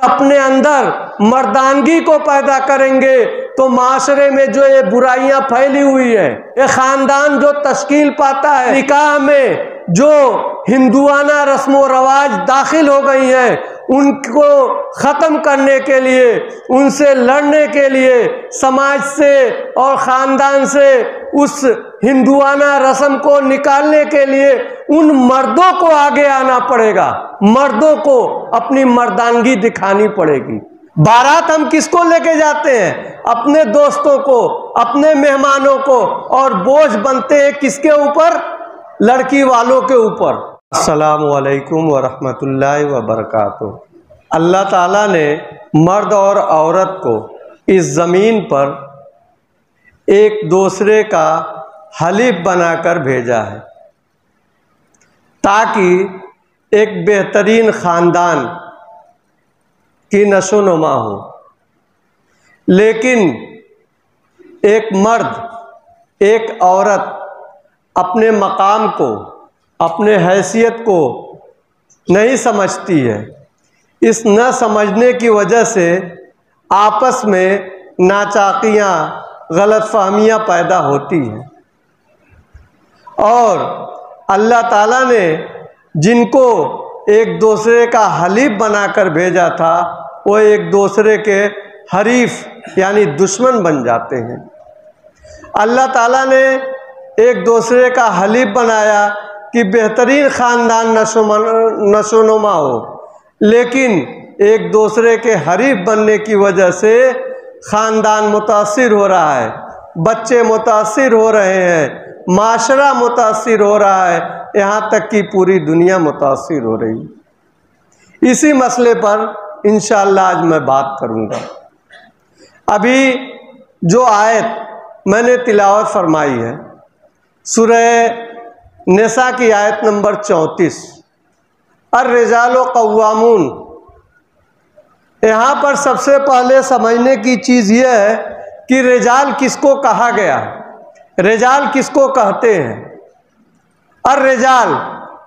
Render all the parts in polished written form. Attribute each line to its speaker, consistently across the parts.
Speaker 1: अपने अंदर मर्दानगी को पैदा करेंगे तो माशरे में जो ये बुराइयां फैली हुई है, ये खानदान जो तश्कील पाता है, निकाह में जो हिंदुआना रस्म रवाज दाखिल हो गई हैं, उनको ख़त्म करने के लिए, उनसे लड़ने के लिए, समाज से और ख़ानदान से उस हिंदुआना रस्म को निकालने के लिए उन मर्दों को आगे आना पड़ेगा। मर्दों को अपनी मर्दानगी दिखानी पड़ेगी। बारात हम किसको लेके जाते हैं? अपने दोस्तों को, अपने मेहमानों को, और बोझ बनते हैं किसके ऊपर? लड़की वालों के ऊपर। अस्सलामु अलैकुम व रहमतुल्लाहि व बरकातुहू। अल्लाह ताला ने मर्द और औरत को इस ज़मीन पर एक दूसरे का हलीफ बनाकर भेजा है ताकि एक बेहतरीन ख़ानदान की नशोनुमा हो। लेकिन एक मर्द, एक औरत अपने मकाम को, अपने हैसियत को नहीं समझती है। इस न समझने की वजह से आपस में नाचाकियाँ, गलतफहमियाँ पैदा होती हैं। और अल्लाह ताला ने जिनको एक दूसरे का हलीफ बनाकर भेजा था, वो एक दूसरे के हरीफ यानी दुश्मन बन जाते हैं। अल्लाह ताला ने एक दूसरे का हलीफ बनाया कि बेहतरीन ख़ानदान नशोनुमा हो, लेकिन एक दूसरे के हरीफ बनने की वजह से ख़ानदान मुतासिर हो रहा है, बच्चे मुतासिर हो रहे हैं, माशरा मुतासिर हो रहा है, यहाँ तक कि पूरी दुनिया मुतासिर हो रही है। इसी मसले पर इंशाअल्लाह आज मैं बात करूँगा। अभी जो आयत मैंने तिलावत फरमाई है सूरह निसा की आयत नंबर 34, अर्रिजालु कव्वामून। यहाँ पर सबसे पहले समझने की चीज़ यह है कि रिजाल किसको कहा गया, रिजाल किसको कहते हैं। अर्रिजाल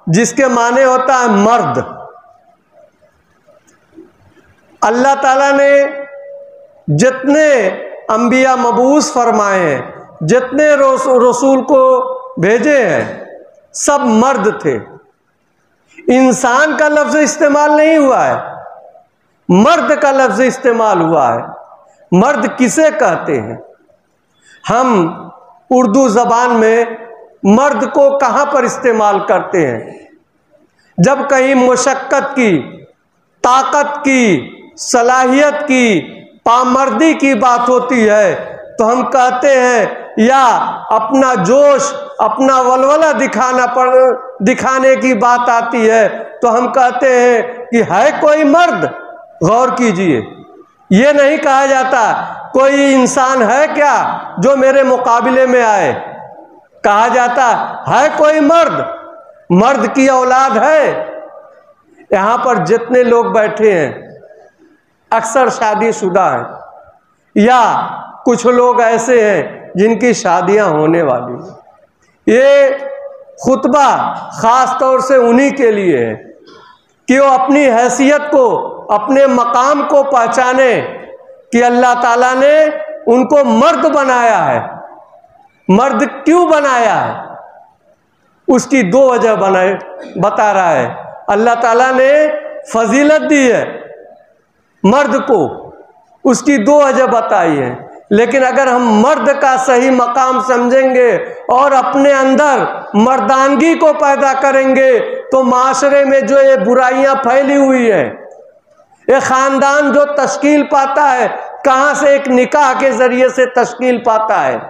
Speaker 1: जिसके माने होता है मर्द। अल्लाह ताला ने जितने अंबिया मबूस फरमाए हैं, जितने रसूल को भेजे हैं, सब मर्द थे। इंसान का लफ्ज़ इस्तेमाल नहीं हुआ है, मर्द का लफ्ज़ इस्तेमाल हुआ है। मर्द किसे कहते हैं? हम उर्दू ज़बान में मर्द को कहाँ पर इस्तेमाल करते हैं? जब कहीं मुशक्क़त की, ताकत की, सलाहियत की, पामर्दी की बात होती है तो हम कहते हैं, या अपना जोश, अपना वलवला दिखाने की बात आती है तो हम कहते हैं कि है कोई मर्द। गौर कीजिए, ये नहीं कहा जाता कोई इंसान है क्या जो मेरे मुकाबले में आए। कहा जाता है कोई मर्द, मर्द की औलाद है। यहाँ पर जितने लोग बैठे हैं अक्सर शादीशुदा हैं या कुछ लोग ऐसे हैं जिनकी शादियां होने वाली हैं। ये खुतबा ख़ास तौर से उन्हीं के लिए है कि वो अपनी हैसियत को, अपने मकाम को पहचाने कि अल्लाह ताला ने उनको मर्द बनाया है। मर्द क्यों बनाया है? उसकी दो वजह बता रहा है। अल्लाह ताला ने फजीलत दी है मर्द को, उसकी दो वजह बताई है। लेकिन अगर हम मर्द का सही मकाम समझेंगे और अपने अंदर मर्दानगी को पैदा करेंगे तो माशरे में जो ये बुराइयां फैली हुई है, ये ख़ानदान जो तश्कील पाता है, कहाँ से? एक निकाह के ज़रिए से तश्कील पाता है।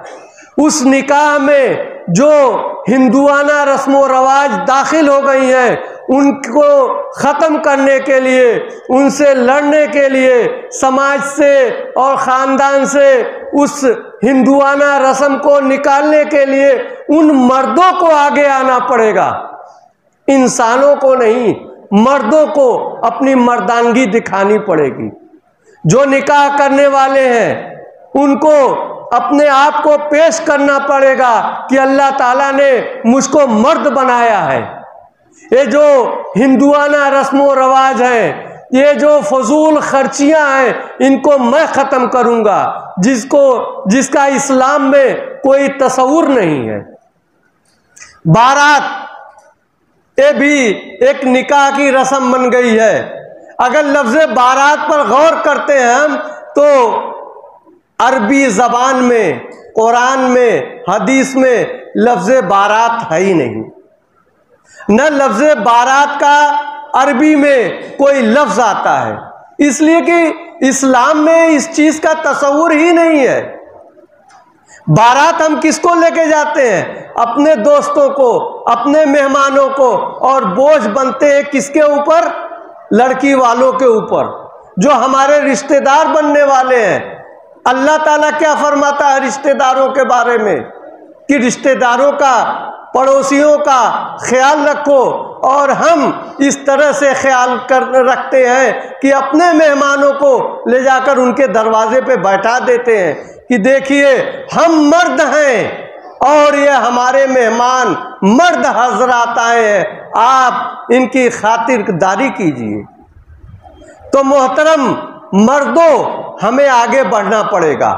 Speaker 1: उस निकाह में जो हिंदुआना रस्म व रवाज दाखिल हो गई हैं, उनको ख़त्म करने के लिए, उनसे लड़ने के लिए, समाज से और ख़ानदान से उस हिंदुआना रस्म को निकालने के लिए उन मर्दों को आगे आना पड़ेगा। इंसानों को नहीं, मर्दों को अपनी मर्दानगी दिखानी पड़ेगी। जो निकाह करने वाले हैं उनको अपने आप को पेश करना पड़ेगा कि अल्लाह ताला ने मुझको मर्द बनाया है। ये जो हिंदुआना रस्म व रवाज है, ये जो फजूल खर्चियां हैं इनको मैं ख़त्म करूंगा, जिसका इस्लाम में कोई तस्वुर नहीं है। बारात ये भी एक निकाह की रस्म बन गई है। अगर लफ्ज़ बारात पर गौर करते हैं हम तो अरबी ज़बान में, कुरान में, हदीस में लफ्ज़ बारात है ही नहीं। न लफ्ज़ बारात का अरबी में कोई लफ्ज़ आता है, इसलिए कि इस्लाम में इस चीज़ का तस्वुर ही नहीं है। बारात हम किसको लेके जाते हैं? अपने दोस्तों को, अपने मेहमानों को, और बोझ बनते हैं किसके ऊपर? लड़की वालों के ऊपर, जो हमारे रिश्तेदार बनने वाले हैं। अल्लाह ताला क्या फरमाता है रिश्तेदारों के बारे में कि रिश्तेदारों का, पड़ोसियों का ख्याल रखो। और हम इस तरह से ख्याल रखते हैं कि अपने मेहमानों को ले जाकर उनके दरवाजे पे बैठा देते हैं कि देखिए हम मर्द हैं और ये हमारे मेहमान मर्द हजरात आए हैं, आप इनकी खातिरदारी कीजिए। तो मोहतरम मर्दों, हमें आगे बढ़ना पड़ेगा।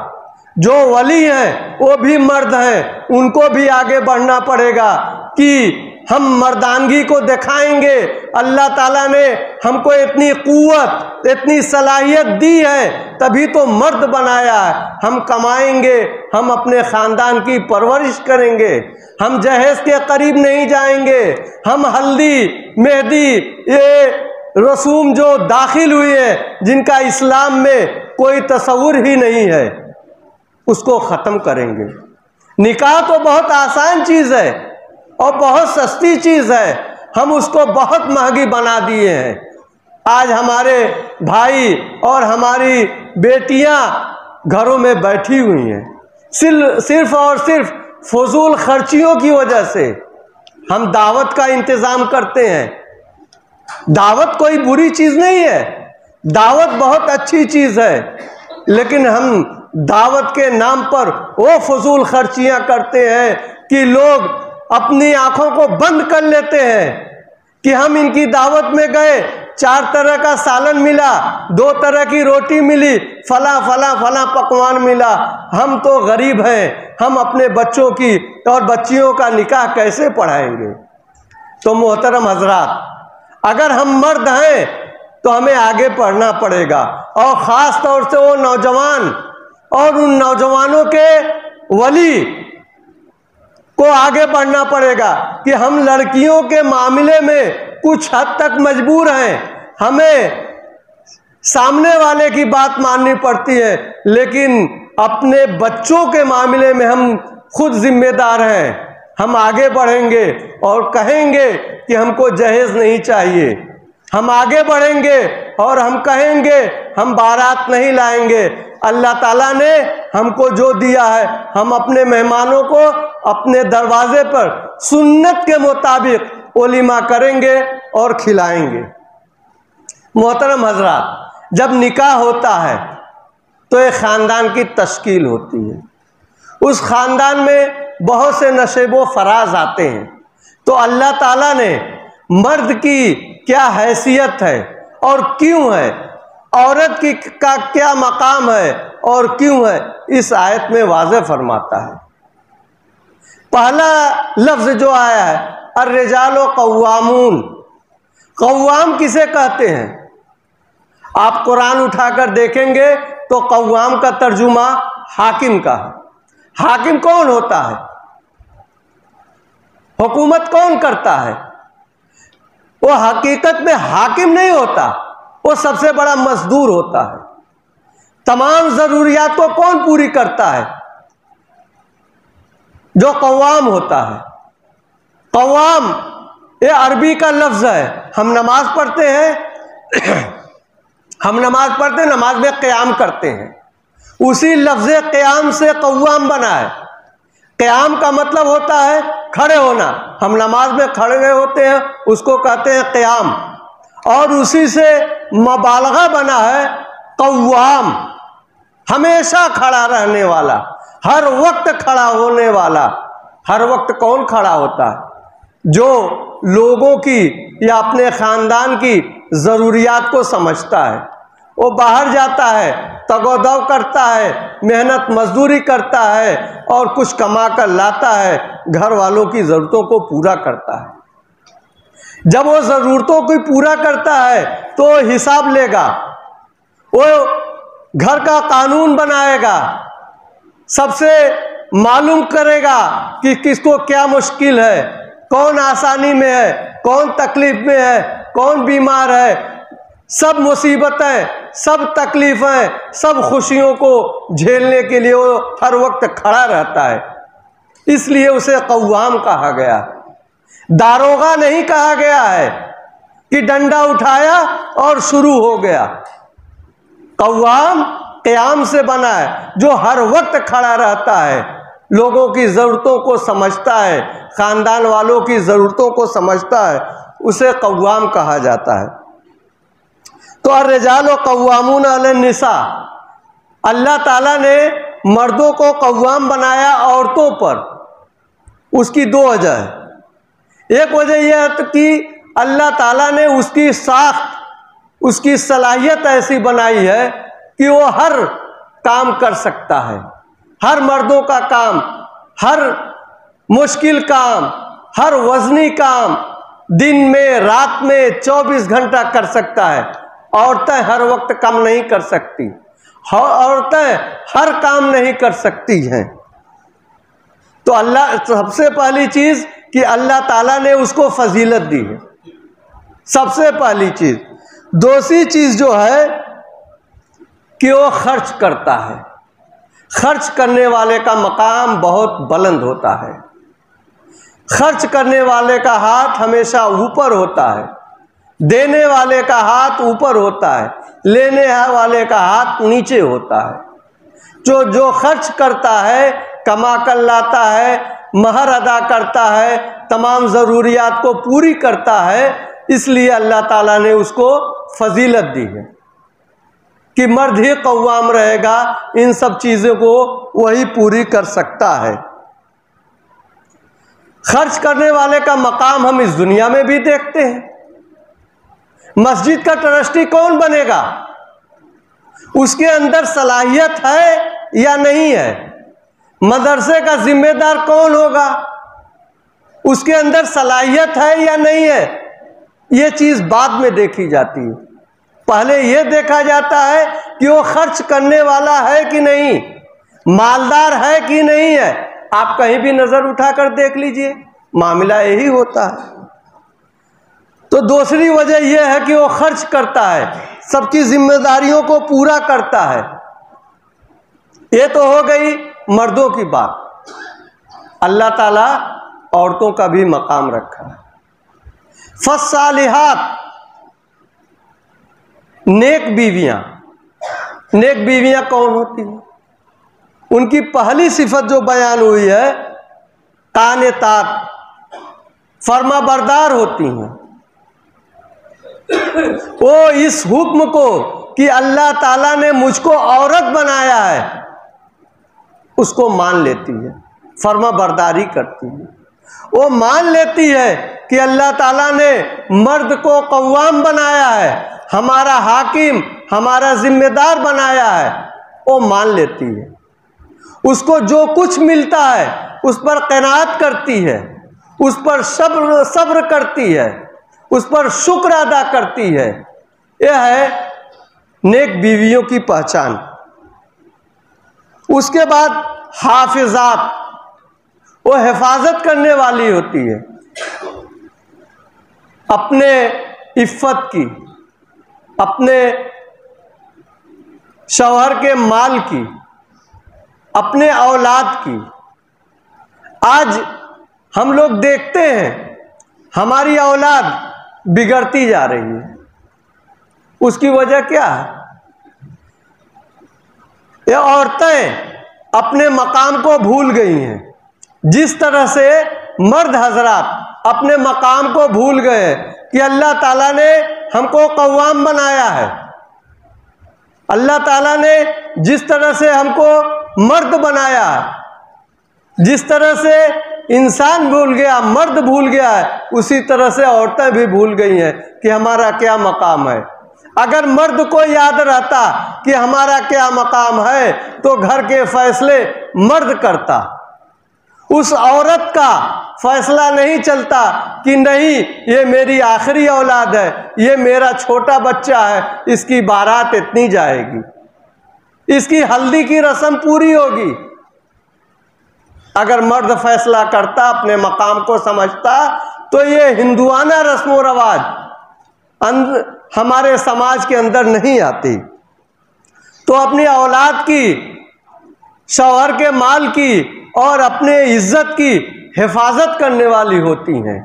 Speaker 1: जो वली हैं वो भी मर्द हैं, उनको भी आगे बढ़ना पड़ेगा कि हम मर्दानगी को दिखाएंगे। अल्लाह ताला ने हमको इतनी कुव्वत, इतनी सलाहियत दी है, तभी तो मर्द बनाया है। हम कमाएंगे, हम अपने ख़ानदान की परवरिश करेंगे, हम जहेज के करीब नहीं जाएंगे, हम हल्दी मेहंदी ये रसूम जो दाखिल हुई है जिनका इस्लाम में कोई तस्वुर ही नहीं है, उसको ख़त्म करेंगे। निकाह तो बहुत आसान चीज़ है और बहुत सस्ती चीज़ है, हम उसको बहुत महंगी बना दिए हैं। आज हमारे भाई और हमारी बेटियां घरों में बैठी हुई हैं, सिर्फ और सिर्फ फजूल खर्चियों की वजह से। हम दावत का इंतज़ाम करते हैं। दावत कोई बुरी चीज़ नहीं है, दावत बहुत अच्छी चीज़ है, लेकिन हम दावत के नाम पर वो फजूल खर्चियाँ करते हैं कि लोग अपनी आंखों को बंद कर लेते हैं कि हम इनकी दावत में गए, 4 तरह का सालन मिला, 2 तरह की रोटी मिली, फला फला फला पकवान मिला, हम तो गरीब हैं, हम अपने बच्चों की और बच्चियों का निकाह कैसे पढ़ाएंगे? तो मोहतरम हजरात, अगर हम मर्द हैं तो हमें आगे बढ़ना पड़ेगा, और ख़ास तौर से वो नौजवान और उन नौजवानों के वली को आगे बढ़ना पड़ेगा कि हम लड़कियों के मामले में कुछ हद तक मजबूर हैं। हमें सामने वाले की बात माननी पड़ती है, लेकिन अपने बच्चों के मामले में हम खुद जिम्मेदार हैं। हम आगे बढ़ेंगे और कहेंगे कि हमको जहेज नहीं चाहिए। हम आगे बढ़ेंगे और हम कहेंगे हम बारात नहीं लाएंगे। अल्लाह ताला ने हमको जो दिया है, हम अपने मेहमानों को अपने दरवाजे पर सुन्नत के मुताबिक वलीमा करेंगे और खिलाएंगे। मोहतरम हजरात, जब निकाह होता है तो एक ख़ानदान की तश्कील होती है। उस ख़ानदान में बहुत से नशेबो फराज आते हैं। तो अल्लाह ताला ने मर्द की क्या हैसियत है और क्यों है, औरत की का क्या मकाम है और क्यों है, इस आयत में वाज़ेह फरमाता है। पहला लफ्ज़ जो आया है अर्रिजालो कव्वामून, कव्वाम किसे कहते हैं? आप कुरान उठाकर देखेंगे तो कव्वाम का तर्जुमा हाकिम का है। हाकिम कौन होता है? हुकूमत कौन करता है? वो हकीकत में हाकिम नहीं होता, वो सबसे बड़ा मजदूर होता है। तमाम ज़रूरियात को कौन पूरी करता है? जो कव्वाम होता है। कव्वाम ये अरबी का लफ्ज़ है। हम नमाज पढ़ते हैं नमाज में क़याम करते हैं, उसी लफ्ज़ क़याम से कव्वाम बना है। क़याम का मतलब होता है खड़े होना, हम नमाज में खड़े होते हैं उसको कहते हैं क़याम, और उसी से मुबालगा बना है कव्वाम, हमेशा खड़ा रहने वाला, हर वक्त खड़ा होने वाला। हर वक्त कौन खड़ा होता है? जो लोगों की या अपने ख़ानदान की ज़रूरियात को समझता है। वो बाहर जाता है, तगोदव करता है, मेहनत मजदूरी करता है और कुछ कमा कर लाता है, घर वालों की ज़रूरतों को पूरा करता है। जब वो ज़रूरतों को पूरा करता है तो हिसाब लेगा, वो घर का कानून बनाएगा, सबसे मालूम करेगा कि किसको क्या मुश्किल है, कौन आसानी में है, कौन तकलीफ में है, कौन बीमार है। सब मुसीबतें, सब तकलीफें, सब खुशियों को झेलने के लिए वो हर वक्त खड़ा रहता है। इसलिए उसे कव्वाम कहा गया, दारोगा नहीं कहा गया है कि डंडा उठाया और शुरू हो गया। कव्वाम क़याम से बना है, जो हर वक्त खड़ा रहता है, लोगों की ज़रूरतों को समझता है, ख़ानदान वालों की ज़रूरतों को समझता है, उसे कव्वाम कहा जाता है। तो अर्रिजाल कव्वामून अलन निसा, अल्लाह ताला ने मर्दों को कव्वाम बनाया औरतों पर। उसकी दो वजह है। एक वजह यह है कि अल्लाह ताला ने उसकी साख्त, उसकी सलाहियत ऐसी बनाई है कि वो हर काम कर सकता है, हर मर्दों का काम, हर मुश्किल काम, हर वजनी काम दिन में रात में 24 घंटा कर सकता है। औरतें हर वक्त काम नहीं कर सकती, औरतें हर काम नहीं कर सकती हैं। तो अल्लाह, सबसे पहली चीज़ कि अल्लाह ताला ने उसको फजीलत दी है, सबसे पहली चीज़। दूसरी चीज़ जो है कि वो खर्च करता है। खर्च करने वाले का मकाम बहुत बुलंद होता है। खर्च करने वाले का हाथ हमेशा ऊपर होता है, देने वाले का हाथ ऊपर होता है, लेने वाले का हाथ नीचे होता है। जो खर्च करता है, कमा कर लाता है, महर अदा करता है, तमाम ज़रूरियात को पूरी करता है, इसलिए अल्लाह ताला ने उसको फजीलत दी है कि मर्द ही कव्वाम रहेगा, इन सब चीज़ों को वही पूरी कर सकता है। खर्च करने वाले का मकाम हम इस दुनिया में भी देखते हैं। मस्जिद का ट्रस्टी कौन बनेगा, उसके अंदर सलाहियत है या नहीं है। मदरसे का जिम्मेदार कौन होगा, उसके अंदर सलाहियत है या नहीं है। ये चीज़ बाद में देखी जाती है। पहले ये देखा जाता है कि वो खर्च करने वाला है कि नहीं, मालदार है कि नहीं है। आप कहीं भी नज़र उठाकर देख लीजिए, मामला यही होता है। तो दूसरी वजह यह है कि वो खर्च करता है, सबकी जिम्मेदारियों को पूरा करता है। ये तो हो गई मर्दों की बात। अल्लाह ताला औरतों का भी मकाम रखा है। फस्सालिहात, नेक बीवियां। नेक बीवियां कौन होती हैं? उनकी पहली सिफत जो बयान हुई है, कानितात, फर्मा बरदार होती हैं। वो इस हुक्म को कि अल्लाह ताला ने मुझको औरत बनाया है, उसको मान लेती है, फर्मा बरदारी करती है। वो मान लेती है कि अल्लाह ताला ने मर्द को कव्वाम बनाया है, हमारा हाकिम, हमारा जिम्मेदार बनाया है, वो मान लेती है। उसको जो कुछ मिलता है उस पर क़नाअत करती है, उस पर सब्र करती है, उस पर शुक्र अदा करती है। यह है नेक बीवियों की पहचान। उसके बाद हाफिजात, वो हिफाजत करने वाली होती है अपने इफ़्फ़त की, अपने शौहर के माल की, अपने औलाद की। आज हम लोग देखते हैं हमारी औलाद बिगड़ती जा रही है। उसकी वजह क्या है? ये औरतें अपने मकाम को भूल गई हैं। जिस तरह से मर्द हजरात अपने मकाम को भूल गए कि अल्लाह ताला ने हमको कव्वाम बनाया है, अल्लाह ताला ने जिस तरह से हमको मर्द बनाया है, जिस तरह से इंसान भूल गया, मर्द भूल गया है, उसी तरह से औरतें भी भूल गई हैं कि हमारा क्या मकाम है। अगर मर्द को याद रहता कि हमारा क्या मकाम है तो घर के फैसले मर्द करता। उस औरत का फैसला नहीं चलता कि नहीं ये मेरी आखिरी औलाद है, ये मेरा छोटा बच्चा है, इसकी बारात इतनी जाएगी, इसकी हल्दी की रस्म पूरी होगी। अगर मर्द फैसला करता, अपने मकाम को समझता, तो ये हिंदुआना रस्म व रवाज हमारे समाज के अंदर नहीं आती। तो अपनी औलाद की, शौहर के माल की और अपने इज्जत की हिफाजत करने वाली होती हैं।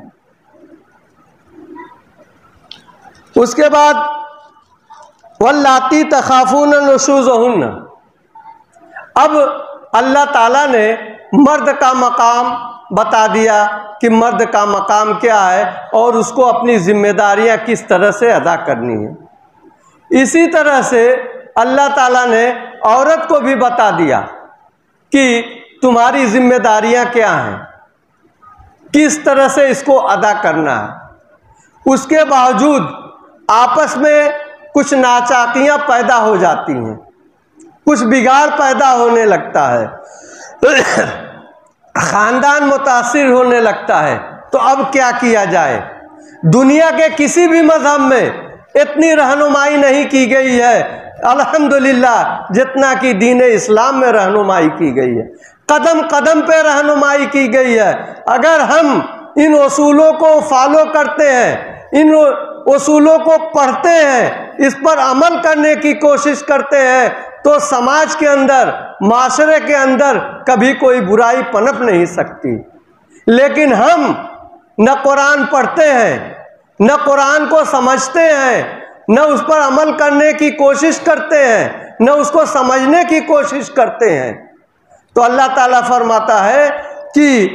Speaker 1: उसके बाद वल्लाती तखाफून नुशूज़हुन्न, अब अल्लाह ताला ने मर्द का मकाम बता दिया कि मर्द का मकाम क्या है और उसको अपनी जिम्मेदारियां किस तरह से अदा करनी है। इसी तरह से अल्लाह ताला ने औरत को भी बता दिया कि तुम्हारी जिम्मेदारियां क्या हैं, किस तरह से इसको अदा करना है। उसके बावजूद आपस में कुछ नाचाकियां पैदा हो जाती हैं, कुछ बिगाड़ पैदा होने लगता है, खानदान मुतासिर होने लगता है। तो अब क्या किया जाए? दुनिया के किसी भी मजहब में इतनी रहनुमाई नहीं की गई है अल्हम्दुलिल्लाह जितना कि दीन इस्लाम में रहनुमाई की गई है। कदम कदम पे रहनुमाई की गई है। अगर हम इन उसूलों को फॉलो करते हैं, इन उसूलों को पढ़ते हैं, इस पर अमल करने की कोशिश करते हैं, तो समाज के अंदर, माशरे के अंदर कभी कोई बुराई पनप नहीं सकती। लेकिन हम न कुरान पढ़ते हैं, न कुरान को समझते हैं, न उस पर अमल करने की कोशिश करते हैं, न उसको समझने की कोशिश करते हैं। तो अल्लाह ताला फरमाता है कि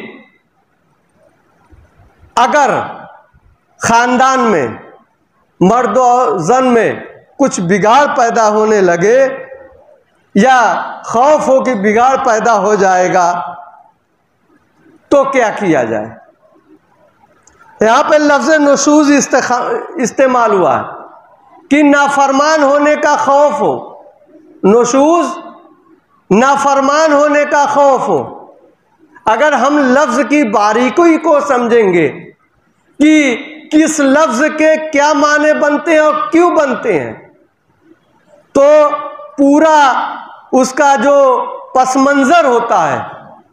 Speaker 1: अगर खानदान में, मर्द और जन में कुछ बिगाड़ पैदा होने लगे या खौफ हो कि बिगाड़ पैदा हो जाएगा, तो क्या किया जाए? यहां पे लफ्ज़ नुशूज़ इस्तेमाल हुआ है कि नाफरमान होने का खौफ हो। नुशूज़ नाफरमान होने का खौफ हो। अगर हम लफ्ज़ की बारीकी को समझेंगे कि किस लफ्ज़ के क्या माने बनते हैं और क्यों बनते हैं, तो पूरा उसका जो पस मंज़र होता है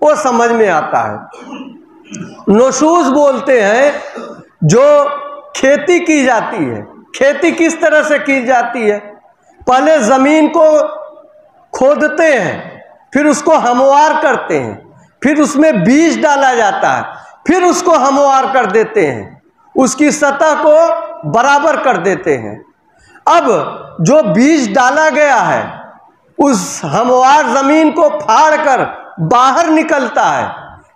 Speaker 1: वो समझ में आता है। नुशूज़ बोलते हैं जो खेती की जाती है। खेती किस तरह से की जाती है? पहले ज़मीन को खोदते हैं, फिर उसको हमवार करते हैं, फिर उसमें बीज डाला जाता है, फिर उसको हमवार कर देते हैं, उसकी सतह को बराबर कर देते हैं। अब जो बीज डाला गया है उस हमवार ज़मीन को फाड़कर बाहर निकलता है,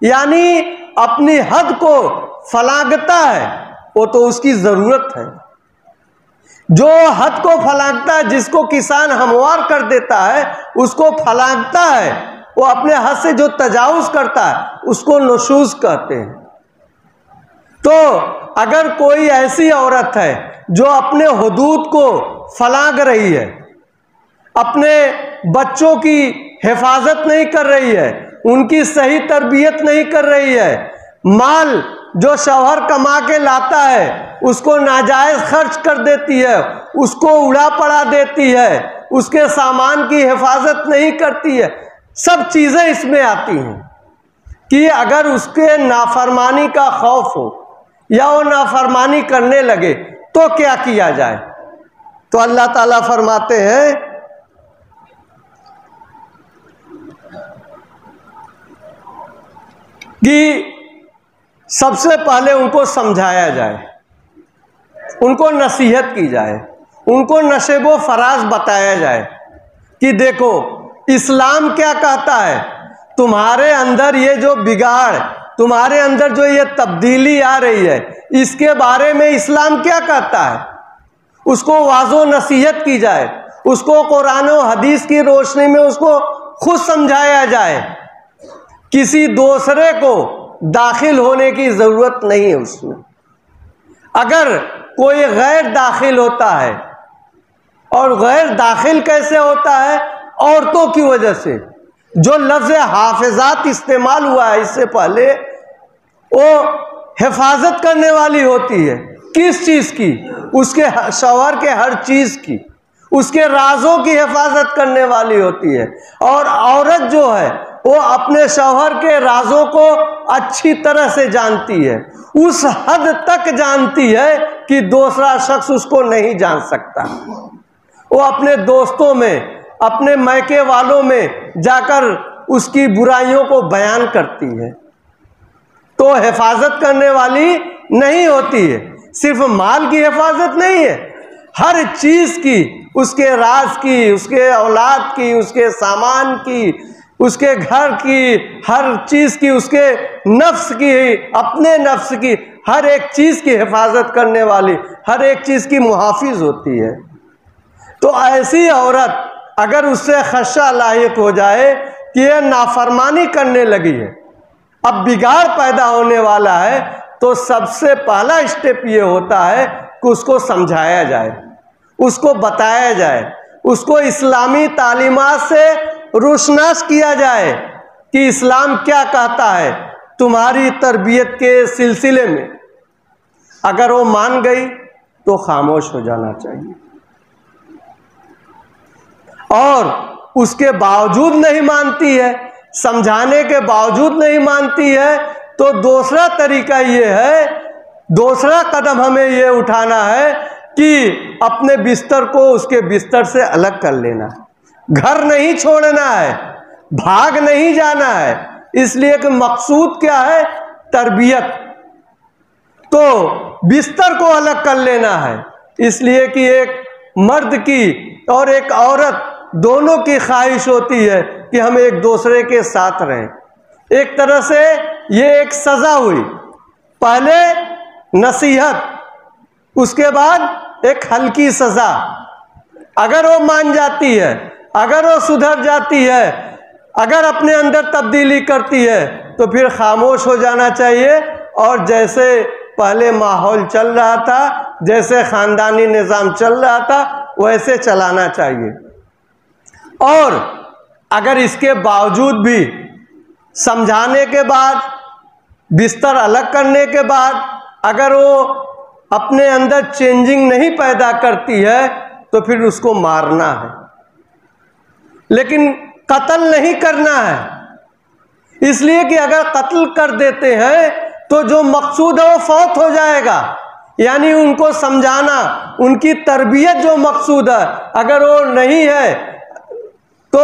Speaker 1: यानी अपनी हद को फलांगता है, वो तो उसकी ज़रूरत है। जो हद को फलांगता है, जिसको किसान हमवार कर देता है, उसको फलांगता है, वो अपने हद से जो तजावुज़ करता है उसको नुशूज़ कहते हैं। तो अगर कोई ऐसी औरत है जो अपने हुदूद को फलांग रही है, अपने बच्चों की हिफाजत नहीं कर रही है, उनकी सही तरबियत नहीं कर रही है, माल जो शौहर कमा के लाता है उसको नाजायज़ खर्च कर देती है, उसको उड़ा पड़ा देती है, उसके सामान की हिफाजत नहीं करती है, सब चीज़ें इसमें आती हैं कि अगर उसके नाफरमानी का खौफ हो या वो नाफरमानी करने लगे तो क्या किया जाए। तो अल्लाह ताला फरमाते हैं कि सबसे पहले उनको समझाया जाए, उनको नसीहत की जाए, उनको नशेबो फराज बताया जाए कि देखो इस्लाम क्या कहता है, तुम्हारे अंदर ये जो बिगाड़, तुम्हारे अंदर जो ये तब्दीली आ रही है, इसके बारे में इस्लाम क्या कहता है। उसको वाज़ो नसीहत की जाए, उसको कुरान और हदीस की रोशनी में उसको खुद समझाया जाए। किसी दूसरे को दाखिल होने की ज़रूरत नहीं है उसमें। अगर कोई गैर दाखिल होता है, और गैर दाखिल कैसे होता है? औरतों की वजह से। जो लफ्ज़ हाफिजात इस्तेमाल हुआ है इससे पहले, वो हिफाजत करने वाली होती है। किस चीज़ की? उसके शौहर के हर चीज़ की, उसके राजों की हिफाजत करने वाली होती है। और औरत जो है वो अपने शौहर के राजों को अच्छी तरह से जानती है, उस हद तक जानती है कि दूसरा शख्स उसको नहीं जान सकता। वो अपने दोस्तों में, अपने मैके वालों में जाकर उसकी बुराइयों को बयान करती है। तो हिफाजत करने वाली नहीं होती है। सिर्फ माल की हिफाजत नहीं है, हर चीज की, उसके राज की, उसके औलाद की, उसके सामान की, उसके घर की, हर चीज की, उसके नफ्स की, अपने नफ्स की, हर एक चीज की हिफाजत करने वाली, हर एक चीज की मुहाफिज होती है। तो ऐसी औरत अगर उससे खदशा लायक हो जाए कि यह नाफरमानी करने लगी है, अब बिगाड़ पैदा होने वाला है, तो सबसे पहला स्टेप ये होता है कि उसको समझाया जाए, उसको बताया जाए, उसको इस्लामी तालीमात से रोशनास किया जाए कि इस्लाम क्या कहता है तुम्हारी तरबियत के सिलसिले में। अगर वो मान गई तो खामोश हो जाना चाहिए, और उसके बावजूद नहीं मानती है, समझाने के बावजूद नहीं मानती है, तो दूसरा तरीका ये है, दूसरा कदम हमें ये उठाना है कि अपने बिस्तर को उसके बिस्तर से अलग कर लेना। घर नहीं छोड़ना है, भाग नहीं जाना है, इसलिए कि मकसूद क्या है? तरबियत। तो बिस्तर को अलग कर लेना है, इसलिए कि एक मर्द की और एक औरत दोनों की ख्वाहिश होती है कि हम एक दूसरे के साथ रहें। एक तरह से ये एक सज़ा हुई, पहले नसीहत, उसके बाद एक हल्की सज़ा। अगर वो मान जाती है, अगर वो सुधर जाती है, अगर अपने अंदर तब्दीली करती है, तो फिर खामोश हो जाना चाहिए, और जैसे पहले माहौल चल रहा था, जैसे ख़ानदानी निज़ाम चल रहा था, वैसे चलाना चाहिए। और अगर इसके बावजूद भी, समझाने के बाद, बिस्तर अलग करने के बाद, अगर वो अपने अंदर चेंजिंग नहीं पैदा करती है, तो फिर उसको मारना है, लेकिन कत्ल नहीं करना है। इसलिए कि अगर कत्ल कर देते हैं तो जो मकसूद है वो फौत हो जाएगा। यानी उनको समझाना, उनकी तरबियत जो मकसूद है, अगर वो नहीं है, तो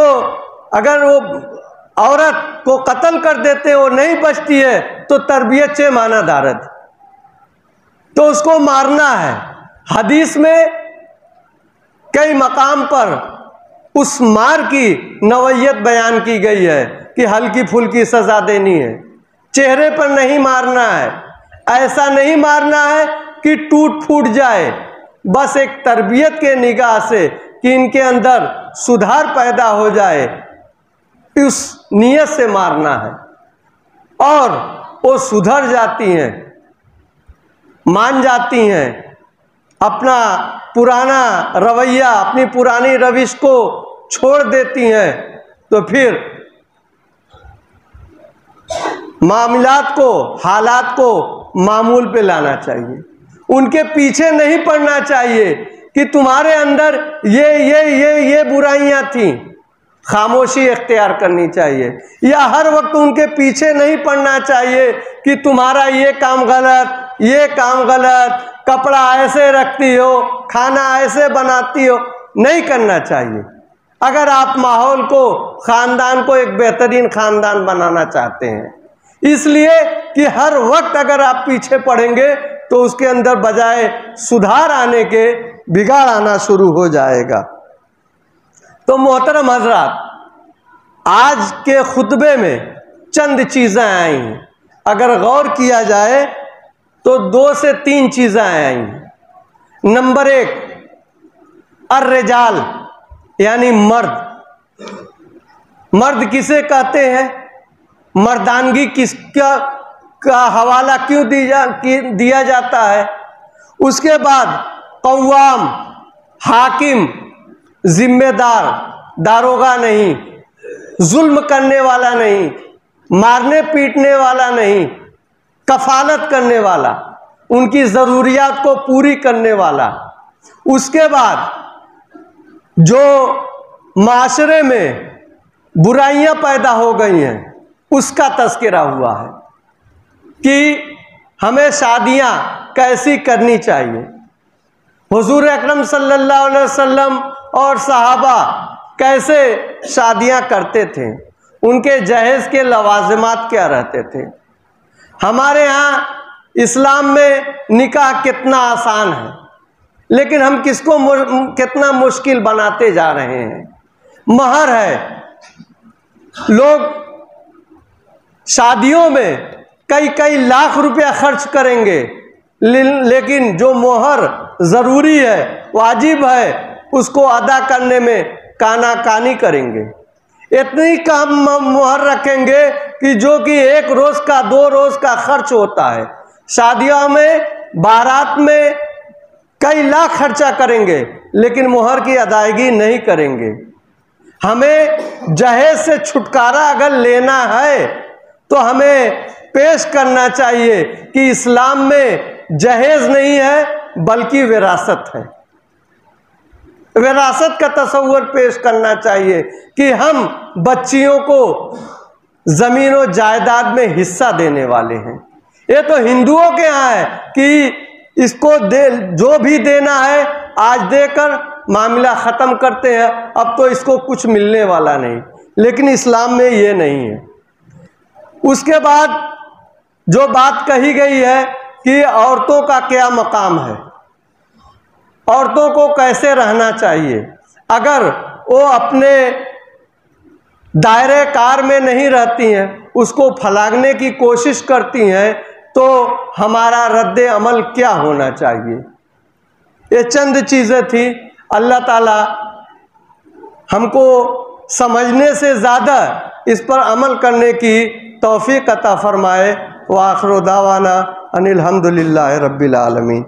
Speaker 1: अगर वो औरत को कत्ल कर देते हैं, वो नहीं बचती है, तो तरबियत चे माना दारद, तो उसको मारना है। हदीस में कई मकाम पर उस मार की नवैयत बयान की गई है कि हल्की फुल्की सज़ा देनी है, चेहरे पर नहीं मारना है, ऐसा नहीं मारना है कि टूट फूट जाए, बस एक तरबियत के निगाह से कि इनके अंदर सुधार पैदा हो जाए, उस नीयत से मारना है। और वो सुधर जाती हैं, मान जाती हैं, अपना पुराना रवैया, अपनी पुरानी रविश को छोड़ देती हैं, तो फिर मामलात को, हालात को मामूल पे लाना चाहिए। उनके पीछे नहीं पड़ना चाहिए कि तुम्हारे अंदर ये बुराइयां थीं, खामोशी इख्तियार करनी चाहिए। या हर वक्त उनके पीछे नहीं पड़ना चाहिए कि तुम्हारा ये काम गलत, ये काम गलत, कपड़ा ऐसे रखती हो, खाना ऐसे बनाती हो, नहीं करना चाहिए। अगर आप माहौल को, ख़ानदान को एक बेहतरीन ख़ानदान बनाना चाहते हैं, इसलिए कि हर वक्त अगर आप पीछे पड़ेंगे तो उसके अंदर बजाय सुधार आने के बिगाड़ आना शुरू हो जाएगा। तो मोहतरम हजरात, आज के खुतबे में चंद चीज़ें आई हैं, अगर गौर किया जाए तो 2 से 3 चीज़ें आई हैं। नंबर 1, अर्रिजाल यानी मर्द। मर्द किसे कहते हैं? मर्दानगी किसका का हवाला क्यों दिया जाता है। उसके बाद कव्वाम, हाकिम, जिम्मेदार, दारोगा नहीं, जुल्म करने वाला नहीं, मारने पीटने वाला नहीं, कफालत करने वाला, उनकी ज़रूरियात को पूरी करने वाला। उसके बाद जो माशरे में बुराइयां पैदा हो गई हैं उसका तज़किरा हुआ है कि हमें शादियां कैसी करनी चाहिए। हुजूर अकरम सल्लल्लाहु अलैहि वसल्लम और सहाबा कैसे शादियां करते थे, उनके जहेज़ के लवाज़िमात क्या रहते थे। हमारे यहाँ इस्लाम में निकाह कितना आसान है, लेकिन हम किसको कितना मुश्किल बनाते जा रहे हैं। महर है, लोग शादियों में कई कई लाख रुपया खर्च करेंगे, लेकिन जो मोहर ज़रूरी है, वाजिब है, उसको अदा करने में कानाकानी करेंगे। इतनी कम मोहर रखेंगे कि जो कि 1 रोज़ का 2 रोज़ का खर्च होता है। शादियों में, बारात में कई लाख खर्चा करेंगे, लेकिन मोहर की अदायगी नहीं करेंगे। हमें जहेज से छुटकारा अगर लेना है तो हमें पेश करना चाहिए कि इस्लाम में जहेज नहीं है बल्कि विरासत है। विरासत का तस्वुर पेश करना चाहिए कि हम बच्चियों को ज़मीन और जायदाद में हिस्सा देने वाले हैं। ये तो हिंदुओं के यहाँ है कि इसको जो भी देना है आज देकर मामला ख़त्म करते हैं, अब तो इसको कुछ मिलने वाला नहीं। लेकिन इस्लाम में ये नहीं है। उसके बाद जो बात कही गई है कि औरतों का क्या मकाम है, औरतों को कैसे रहना चाहिए। अगर वो अपने दायरे कार में नहीं रहती हैं, उसको फलांगने की कोशिश करती हैं, तो हमारा रद्द अमल क्या होना चाहिए। ये चंद चीज़ें थी। अल्लाह ताला हमको समझने से ज़्यादा इस पर अमल करने की तौफीक अता फरमाए। व आखिर दावाना अनिल हम्दुलिल्लाहि रब्बिल आलमीन।